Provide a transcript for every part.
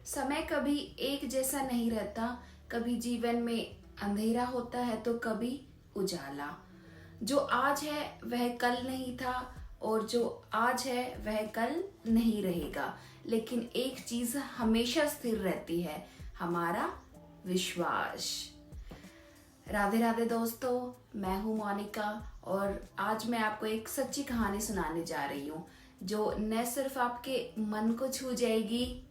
समय कभी एक जैसा नहीं रहता। कभी जीवन में अंधेरा होता है तो कभी उजाला। जो आज है वह कल नहीं था और जो आज है वह कल नहीं रहेगा। लेकिन एक चीज हमेशा स्थिर रहती है, हमारा विश्वास। राधे राधे दोस्तों, मैं हूँ मोनिका और आज मैं आपको एक सच्ची कहानी सुनाने जा रही हूँ जो न सिर्फ आपके मन को छू जाएगी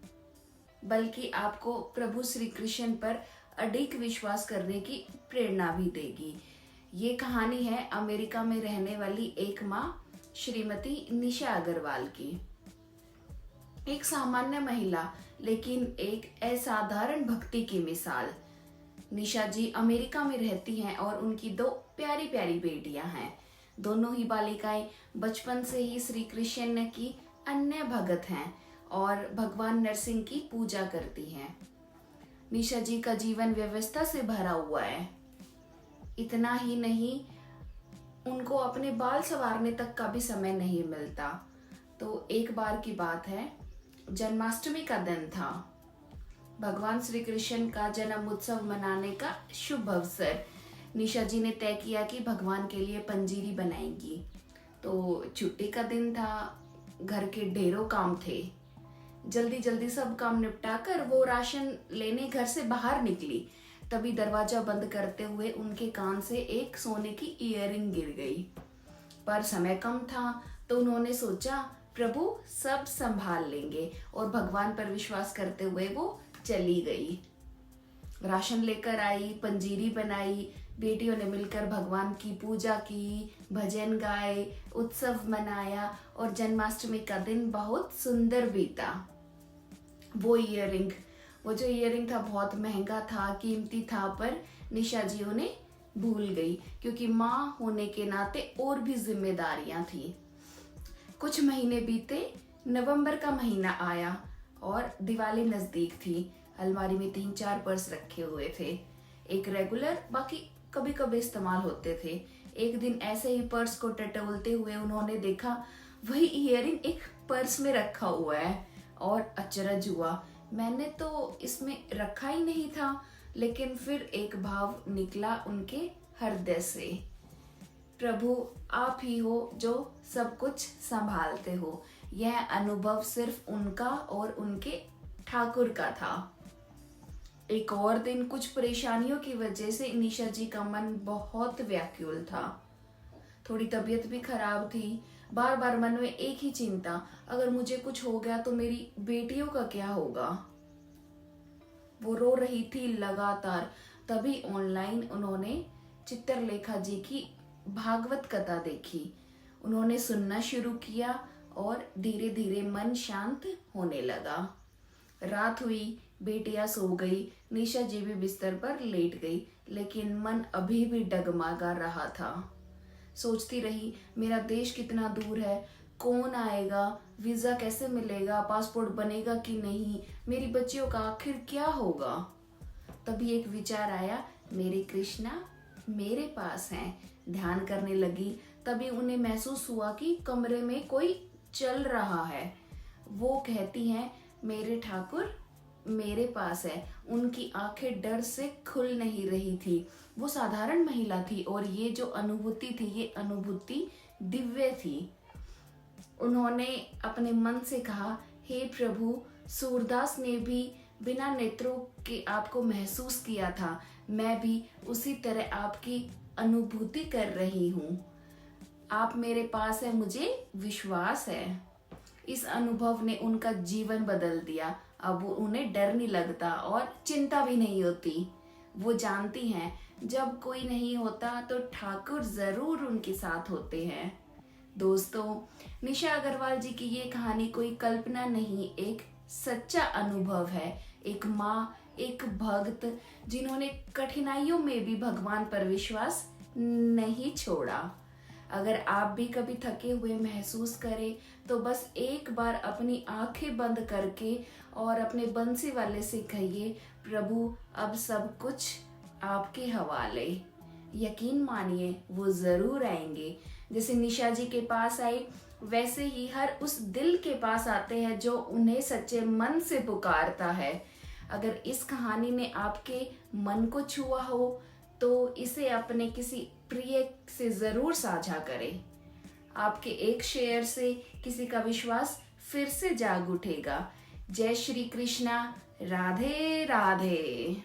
बल्कि आपको प्रभु श्री कृष्ण पर अडिग विश्वास करने की प्रेरणा भी देगी। ये कहानी है अमेरिका में रहने वाली एक माँ श्रीमती निशा अग्रवाल की। एक सामान्य महिला लेकिन एक असाधारण भक्ति की मिसाल। निशा जी अमेरिका में रहती हैं और उनकी दो प्यारी प्यारी बेटियां हैं। दोनों ही बालिकाएं बचपन से ही श्री कृष्ण की अन्य भगत हैं और भगवान नरसिंह की पूजा करती हैं। निशा जी का जीवन व्यवस्था से भरा हुआ है। इतना ही नहीं, उनको अपने बाल संवारने तक का भी समय नहीं मिलता। तो एक बार की बात है, जन्माष्टमी का दिन था। भगवान श्री कृष्ण का जन्म उत्सव मनाने का शुभ अवसर। निशा जी ने तय किया कि भगवान के लिए पंजीरी बनाएंगी। तो छुट्टी का दिन था, घर के ढेरों काम थे। जल्दी जल्दी सब काम निपटाकर वो राशन लेने घर से बाहर निकली। तभी दरवाजा बंद करते हुए उनके कान से एक सोने की इयररिंग गिर गई। पर समय कम था तो उन्होंने सोचा प्रभु सब संभाल लेंगे और भगवान पर विश्वास करते हुए वो चली गई। राशन लेकर आई, पंजीरी बनाई, बेटियों ने मिलकर भगवान की पूजा की, भजन गाए, उत्सव मनाया और जन्माष्टमी का दिन बहुत सुंदर बीता। वो जो इयररिंग था बहुत महंगा था, कीमती था, पर निशा जी उन्हें भूल गई क्योंकि माँ होने के नाते और भी जिम्मेदारियां थी। कुछ महीने बीते, नवंबर का महीना आया और दिवाली नजदीक थी। अलमारी में 3-4 पर्स रखे हुए थे, एक रेगुलर, बाकी कभी कभी इस्तेमाल होते थे। एक दिन ऐसे ही पर्स को टटोलते हुए उन्होंने देखा वही इयररिंग एक पर्स में रखा हुआ है और अचरज हुआ। मैंने तो इसमें रखा ही नहीं था। लेकिन फिर एक भाव निकला उनके हृदय से, प्रभु आप ही हो जो सब कुछ संभालते हो। यह अनुभव सिर्फ उनका और उनके ठाकुर का था। एक और दिन, कुछ परेशानियों की वजह से निशा जी का मन बहुत व्याकुल था। थोड़ी तबीयत भी खराब थी। बार बार मन में एक ही चिंता, अगर मुझे कुछ हो गया तो मेरी बेटियों का क्या होगा। वो रो रही थी लगातार। तभी ऑनलाइन उन्होंने चित्रलेखा जी की भागवत कथा देखी। उन्होंने सुनना शुरू किया और धीरे धीरे मन शांत होने लगा। रात हुई, बेटियां सो गई, निशा जी भी बिस्तर पर लेट गई, लेकिन मन अभी भी डगमगा रहा था। सोचती रही, मेरा देश कितना दूर है, कौन आएगा, वीजा कैसे मिलेगा, पासपोर्ट बनेगा कि नहीं, मेरी बच्चियों का आखिर क्या होगा। तभी एक विचार आया, मेरे कृष्णा मेरे पास हैं। ध्यान करने लगी। तभी उन्हें महसूस हुआ कि कमरे में कोई चल रहा है। वो कहती हैं, मेरे ठाकुर मेरे पास है। उनकी आंखें डर से खुल नहीं रही थी। वो साधारण महिला थी और ये जो अनुभूति थी, ये अनुभूति दिव्य थी। उन्होंने अपने मन से कहा, हे प्रभु, सूरदास ने भी बिना नेत्रों के आपको महसूस किया था। मैं भी उसी तरह आपकी अनुभूति कर रही हूँ। आप मेरे पास है, मुझे विश्वास है। इस अनुभव ने उनका जीवन बदल दिया। अब उन्हें डर नहीं लगता और चिंता भी नहीं होती। वो जानती हैं जब कोई नहीं होता तो ठाकुर जरूर उनके साथ होते हैं। दोस्तों, निशा अग्रवाल जी की ये कहानी कोई कल्पना नहीं, एक सच्चा अनुभव है। एक माँ, एक भक्त जिन्होंने कठिनाइयों में भी भगवान पर विश्वास नहीं छोड़ा। अगर आप भी कभी थके हुए महसूस करें तो बस एक बार अपनी आंखें बंद करके और अपने बंसी वाले से कहिए, प्रभु अब सब कुछ आपके हवाले। यकीन मानिए वो जरूर आएंगे। जैसे निशा जी के पास आए वैसे ही हर उस दिल के पास आते हैं जो उन्हें सच्चे मन से पुकारता है। अगर इस कहानी ने आपके मन को छुआ हो तो इसे अपने किसी प्रिय से जरूर साझा करें। आपके एक शेयर से किसी का विश्वास फिर से जाग उठेगा। जय श्री कृष्णा। राधे राधे।